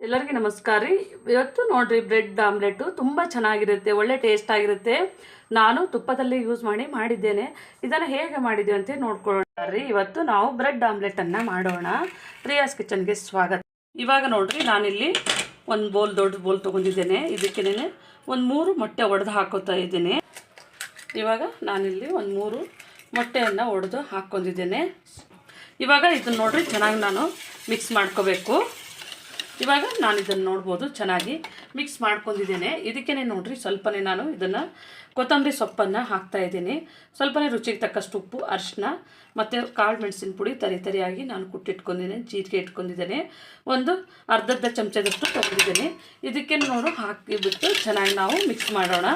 ಎಲ್ಲರಿಗೂ ನಮಸ್ಕಾರ ರೀ. ಇವತ್ತು ನೋಡ್ರಿ ಬ್ರೆಡ್ ಆಮ್ಲೆಟು ತುಂಬ ಚೆನ್ನಾಗಿರುತ್ತೆ, ಒಳ್ಳೆ ಟೇಸ್ಟ್ ಆಗಿರುತ್ತೆ. ನಾನು ತುಪ್ಪದಲ್ಲಿ ಯೂಸ್ ಮಾಡಿದ್ದೇನೆ. ಇದನ್ನು ಹೇಗೆ ಮಾಡಿದ್ದೀವಿ ಅಂತ ನೋಡ್ಕೊಳ್ಳೋಣ ರೀ. ಇವತ್ತು ನಾವು ಬ್ರೆಡ್ ಆಮ್ಲೆಟನ್ನು ಮಾಡೋಣ. ಪ್ರಿಯಾಸ್ ಕಿಚನ್ಗೆ ಸ್ವಾಗತ. ಇವಾಗ ನೋಡ್ರಿ ನಾನಿಲ್ಲಿ ಒಂದು ದೊಡ್ಡ ಬೋಲ್ ತೊಗೊಂಡಿದ್ದೇನೆ. ಇದಕ್ಕೇನೆ ಒಂದು 3 ಮೊಟ್ಟೆ ಒಡೆದು ಹಾಕೋತಾ ಇದ್ದೇನೆ. ಇವಾಗ ನಾನಿಲ್ಲಿ ಒಂದು 3 ಮೊಟ್ಟೆಯನ್ನು ಒಡೆದು ಹಾಕ್ಕೊಂಡಿದ್ದೇನೆ. ಇವಾಗ ಇದನ್ನು ನೋಡ್ರಿ ಚೆನ್ನಾಗಿ ನಾನು ಮಿಕ್ಸ್ ಮಾಡ್ಕೋಬೇಕು. ಇವಾಗ ನಾನು ಇದನ್ನು ನೋಡ್ಬೋದು ಚೆನ್ನಾಗಿ ಮಿಕ್ಸ್ ಮಾಡ್ಕೊಂಡಿದ್ದೇನೆ. ಇದಕ್ಕೇ ನೋಡ್ರಿ ಸ್ವಲ್ಪನೇ ನಾನು ಇದನ್ನು ಕೊತ್ತಂಬರಿ ಸೊಪ್ಪನ್ನು ಹಾಕ್ತಾಯಿದ್ದೀನಿ. ಸ್ವಲ್ಪನೇ ರುಚಿಗೆ ತಕ್ಕಷ್ಟು ಉಪ್ಪು, ಅರಿಶಿನ ಮತ್ತು ಕಾಳು ಮೆಣಸಿನ ಪುಡಿ ತರಿಯಾಗಿ ನಾನು ಕುಟ್ಟಿಟ್ಕೊಂಡಿದ್ದೇನೆ. ಜೀರಿಗೆ ಇಟ್ಕೊಂಡಿದ್ದೇನೆ. ಒಂದು ಅರ್ಧ ಚಮಚದಷ್ಟು ತೊಗೊಂಡಿದ್ದೇನೆ. ಇದಕ್ಕೆ ನೋಡು ಹಾಕಿಬಿಟ್ಟು ಚೆನ್ನಾಗಿ ನಾವು ಮಿಕ್ಸ್ ಮಾಡೋಣ.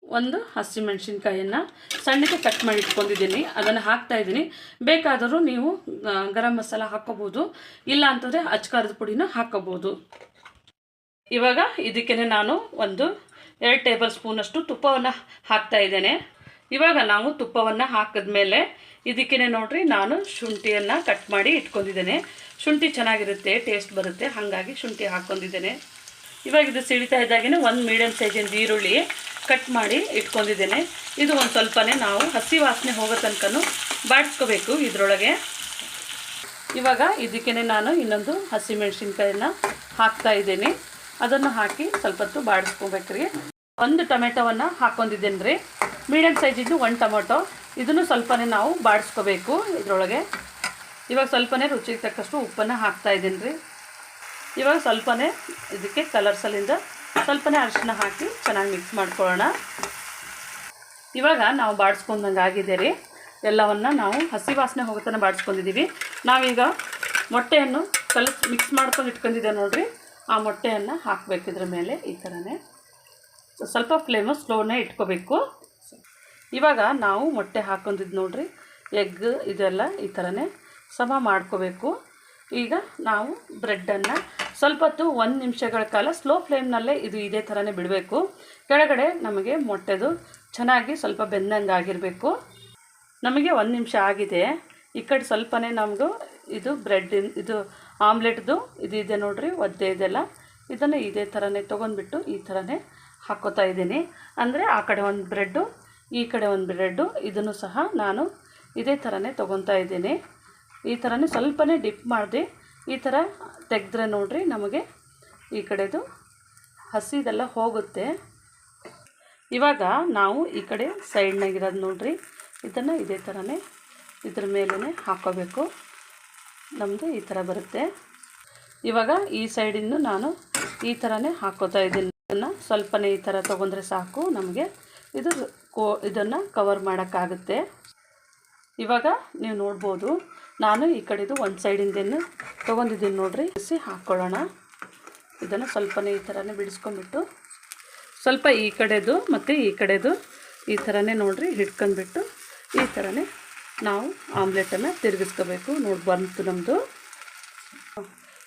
ಒಂದು ಹಸಿಮೆಣಸಿನ್ಕಾಯನ್ನು ಸಣ್ಣಕ್ಕೆ ಕಟ್ ಮಾಡಿ ಇಟ್ಕೊಂಡಿದ್ದೀನಿ, ಅದನ್ನು ಹಾಕ್ತಾಯಿದ್ದೀನಿ. ಬೇಕಾದರೂ ನೀವು ಗರಂ ಮಸಾಲ ಹಾಕ್ಕೋಬೋದು, ಇಲ್ಲ ಅಂತಂದರೆ ಅಚ್ಕಾರದ ಪುಡಿನ ಹಾಕ್ಕೋಬೋದು. ಇವಾಗ ಇದಕ್ಕೇ ನಾನು ಒಂದು 2 ಟೇಬಲ್ ಸ್ಪೂನಷ್ಟು ತುಪ್ಪವನ್ನು ಹಾಕ್ತಾಯಿದ್ದೇನೆ. ಇವಾಗ ನಾವು ತುಪ್ಪವನ್ನು ಹಾಕಿದ್ಮೇಲೆ ಇದಕ್ಕೇ ನೋಡ್ರಿ ನಾನು ಶುಂಠಿಯನ್ನು ಕಟ್ ಮಾಡಿ ಇಟ್ಕೊಂಡಿದ್ದೇನೆ. ಶುಂಠಿ ಚೆನ್ನಾಗಿರುತ್ತೆ, ಟೇಸ್ಟ್ ಬರುತ್ತೆ, ಹಾಗಾಗಿ ಶುಂಠಿ ಹಾಕ್ಕೊಂಡಿದ್ದೇನೆ. ಇವಾಗ ಇದು ಸಿಡಿತಾ ಇದ್ದಾಗೇ ಒಂದು ಮೀಡಿಯಮ್ ಸೈಜಿನ ಈರುಳ್ಳಿ ಕಟ್ ಮಾಡಿ ಇಟ್ಕೊಂಡಿದ್ದೇನೆ. ಇದು ಒಂದು ಸ್ವಲ್ಪನೇ ನಾವು ಹಸಿ ವಾಸನೆ ಹೋಗೋ ತನಕನೂ ಬಾಡಿಸ್ಕೋಬೇಕು ಇದರೊಳಗೆ. ಇವಾಗ ಇದಕ್ಕೇ ನಾನು ಇನ್ನೊಂದು ಹಸಿಮೆಣಸಿನ್ಕಾಯನ್ನು ಹಾಕ್ತಾಯಿದ್ದೀನಿ. ಅದನ್ನು ಹಾಕಿ ಸ್ವಲ್ಪ ಹೊತ್ತು ಬಾಡಿಸ್ಕೋಬೇಕ್ರಿ. ಒಂದು ಟೊಮೆಟೊವನ್ನು ಹಾಕ್ಕೊಂಡಿದ್ದೇನೆ ರೀ, ಮೀಡಿಯಮ್ ಸೈಜಿದ್ದು 1 ಟೊಮೆಟೊ. ಇದನ್ನು ಸ್ವಲ್ಪನೇ ನಾವು ಬಾಡಿಸ್ಕೋಬೇಕು ಇದರೊಳಗೆ. ಇವಾಗ ಸ್ವಲ್ಪನೇ ರುಚಿಗೆ ತಕ್ಕಷ್ಟು ಉಪ್ಪನ್ನು ಹಾಕ್ತಾಯಿದ್ದೀನಿ ರೀ. ಇವಾಗ ಸ್ವಲ್ಪನೇ ಇದಕ್ಕೆ ಕಲರ್ ಸಲಿಂದ ಸ್ವಲ್ಪನೇ ಅರಿಶಿನ ಹಾಕಿ ಚೆನ್ನಾಗಿ ಮಿಕ್ಸ್ ಮಾಡ್ಕೊಳ್ಳೋಣ. ಇವಾಗ ನಾವು ಬಾಡಿಸ್ಕೊಂಡಂಗೆ ಆಗಿದೆ ರೀ. ಎಲ್ಲವನ್ನು ನಾವು ಹಸಿ ವಾಸನೆ ಹೋಗೋತನ ಬಾಡಿಸ್ಕೊಂಡಿದ್ದೀವಿ. ನಾವೀಗ ಮೊಟ್ಟೆಯನ್ನು ಮಿಕ್ಸ್ ಮಾಡ್ಕೊಂಡು ಇಟ್ಕೊಂಡಿದ್ದೆ ನೋಡಿರಿ. ಆ ಮೊಟ್ಟೆಯನ್ನು ಹಾಕಬೇಕು ಇದ್ರ ಮೇಲೆ. ಈ ಥರನೇ ಸ್ವಲ್ಪ ಫ್ಲೇಮು ಸ್ಲೋನೇ ಇಟ್ಕೋಬೇಕು. ಇವಾಗ ನಾವು ಮೊಟ್ಟೆ ಹಾಕೊಂಡಿದ್ದು ನೋಡಿರಿ, ಎಗ್ ಇದೆಲ್ಲ ಈ ಥರನೇ ಸಮ ಮಾಡ್ಕೋಬೇಕು. ಈಗ ನಾವು ಬ್ರೆಡ್ಡನ್ನು ಸ್ವಲ್ಪ ಹೊತ್ತು 1 ನಿಮಿಷಗಳ ಕಾಲ ಸ್ಲೋ ಫ್ಲೇಮ್ನಲ್ಲೇ ಇದೇ ಥರನೇ ಬಿಡಬೇಕು. ಕೆಳಗಡೆ ನಮಗೆ ಮೊಟ್ಟೆದು ಚೆನ್ನಾಗಿ ಸ್ವಲ್ಪ ಬೆಂದಂಗೆ ಆಗಿರಬೇಕು. ನಮಗೆ 1 ನಿಮಿಷ ಆಗಿದೆ. ಈ ಕಡೆ ಸ್ವಲ್ಪನೇ ನಮಗೂ ಇದು ಇದು ಆಮ್ಲೆಟ್ದು ಇದೆ ನೋಡಿರಿ, ಒದ್ದೆ ಇದೆಲ್ಲ. ಇದನ್ನು ಇದೇ ಥರನೇ ತೊಗೊಂಡ್ಬಿಟ್ಟು ಈ ಥರನೇ ಹಾಕ್ಕೋತಾ ಇದ್ದೀನಿ. ಅಂದರೆ ಆ ಕಡೆ ಒಂದು ಬ್ರೆಡ್ಡು, ಈ ಕಡೆ ಒಂದು ಬ್ರೆಡ್ಡು, ಇದನ್ನು ಸಹ ನಾನು ಇದೇ ಥರನೇ ತೊಗೊತಾ ಇದ್ದೀನಿ. ಈ ಥರನೇ ಸ್ವಲ್ಪನೇ ಡಿಪ್ ಮಾಡಿದೆ. ಈ ಥರ ತೆಗೆದ್ರೆ ನೋಡಿರಿ ನಮಗೆ ಈ ಕಡೆದು ಹಸಿದೆಲ್ಲ ಹೋಗುತ್ತೆ. ಇವಾಗ ನಾವು ಈ ಕಡೆ ಸೈಡ್ನಾಗಿರೋದು ನೋಡಿರಿ, ಇದನ್ನು ಇದೇ ಥರನೇ ಇದ್ರ ಮೇಲೇ ಹಾಕ್ಕೋಬೇಕು. ನಮ್ಮದು ಈ ಥರ ಬರುತ್ತೆ. ಇವಾಗ ಈ ಸೈಡಿಂದು ನಾನು ಈ ಥರನೇ ಹಾಕ್ಕೋತಾ ಇದ್ದೀನಿ. ಇದನ್ನು ಸ್ವಲ್ಪನೇ ಈ ಥರ ತೊಗೊಂಡ್ರೆ ಸಾಕು, ನಮಗೆ ಇದನ್ನು ಕವರ್ ಮಾಡೋಕ್ಕಾಗುತ್ತೆ. ಇವಾಗ ನೀವು ನೋಡ್ಬೋದು ನಾನು ಈ ಕಡೆದು ಒಂದು ಸೈಡಿಂದೇನು ತೊಗೊಂಡಿದ್ದೀನಿ ನೋಡಿರಿ, ಹಾಕ್ಕೊಳ್ಳೋಣ. ಇದನ್ನು ಸ್ವಲ್ಪನೇ ಈ ಥರನೇ ಬಿಡಿಸ್ಕೊಂಡ್ಬಿಟ್ಟು ಸ್ವಲ್ಪ ಈ ಕಡೆದು ಮತ್ತು ಈ ಕಡೆದು ಈ ಥರನೇ ನೋಡಿರಿ ಹಿಡ್ಕೊಂಡ್ಬಿಟ್ಟು ಈ ಥರನೇ ನಾವು ಆಮ್ಲೆಟನ್ನು ತಿರುಗಿಸ್ಕೋಬೇಕು. ಬಂತು ನಮ್ಮದು.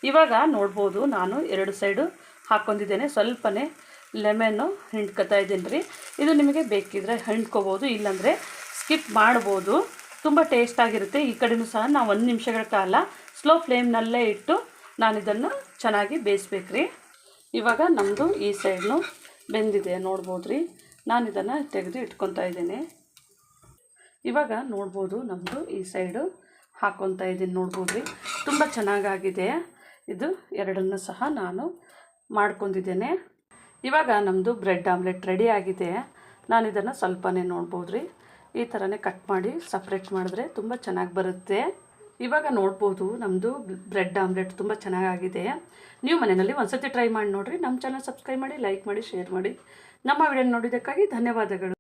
ಇವಾಗ ನೋಡ್ಬೋದು ನಾನು 2 ಸೈಡು ಹಾಕ್ಕೊಂಡಿದ್ದೇನೆ. ಸ್ವಲ್ಪನೇ ಲೆಮನ್ನು ಹಿಂಡ್ಕೊತಾ ಇದ್ದೀನಿ ರೀ. ಇದು ನಿಮಗೆ ಬೇಕಿದ್ರೆ ಹಿಂಡ್ಕೋಬೋದು, ಇಲ್ಲಾಂದರೆ ಸ್ಕಿಪ್ ಮಾಡ್ಬೋದು. ತುಂಬ ಟೇಸ್ಟಾಗಿರುತ್ತೆ. ಈ ಕಡೆಯೂ ಸಹ ನಾವು 1 ನಿಮಿಷಗಳ ಕಾಲ ಸ್ಲೋ ಫ್ಲೇಮ್ನಲ್ಲೇ ಇಟ್ಟು ನಾನು ಇದನ್ನು ಚೆನ್ನಾಗಿ ಬೇಯಿಸ್ಬೇಕು ರೀ. ಇವಾಗ ನಮ್ಮದು ಈ ಸೈಡ್ನು ಬೆಂದಿದೆ ನೋಡ್ಬೋದು ರೀ. ನಾನು ಇದನ್ನು ತೆಗೆದು ಇಟ್ಕೊತಾ ಇದ್ದೇನೆ. ಇವಾಗ ನೋಡ್ಬೋದು ನಮ್ಮದು ಈ ಸೈಡು ಹಾಕ್ಕೊತಾ ಇದ್ದೀನಿ ನೋಡ್ಬೋದು ರೀ. ತುಂಬ ಚೆನ್ನಾಗಾಗಿದೆ. ಇದು ಎರಡನ್ನು ಸಹ ನಾನು ಮಾಡ್ಕೊಂಡಿದ್ದೇನೆ. ಇವಾಗ ನಮ್ಮದು ಬ್ರೆಡ್ ಆಮ್ಲೆಟ್ ರೆಡಿ ಆಗಿದೆ. ನಾನು ಇದನ್ನು ಸ್ವಲ್ಪನೇ ನೋಡ್ಬೋದು ರೀ ಈ ಥರನೇ ಕಟ್ ಮಾಡಿ ಸಪ್ರೇಟ್ ಮಾಡಿದ್ರೆ ತುಂಬ ಚೆನ್ನಾಗಿ ಬರುತ್ತೆ. ಇವಾಗ ನೋಡ್ಬೋದು ನಮ್ಮದು ಬ್ರೆಡ್ ಆಮ್ಲೆಟ್ ತುಂಬ ಚೆನ್ನಾಗಾಗಿದೆ. ನೀವು ಮನೆಯಲ್ಲಿ ಒಂದು ಸತಿ ಟ್ರೈ ಮಾಡಿ ನೋಡಿರಿ. ನಮ್ಮ ಚಾನಲ್ ಸಬ್ಸ್ಕ್ರೈಬ್ ಮಾಡಿ, ಲೈಕ್ ಮಾಡಿ, ಶೇರ್ ಮಾಡಿ. ನಮ್ಮ ವಿಡಿಯೋ ನೋಡಿದ್ದಕ್ಕಾಗಿ ಧನ್ಯವಾದಗಳು.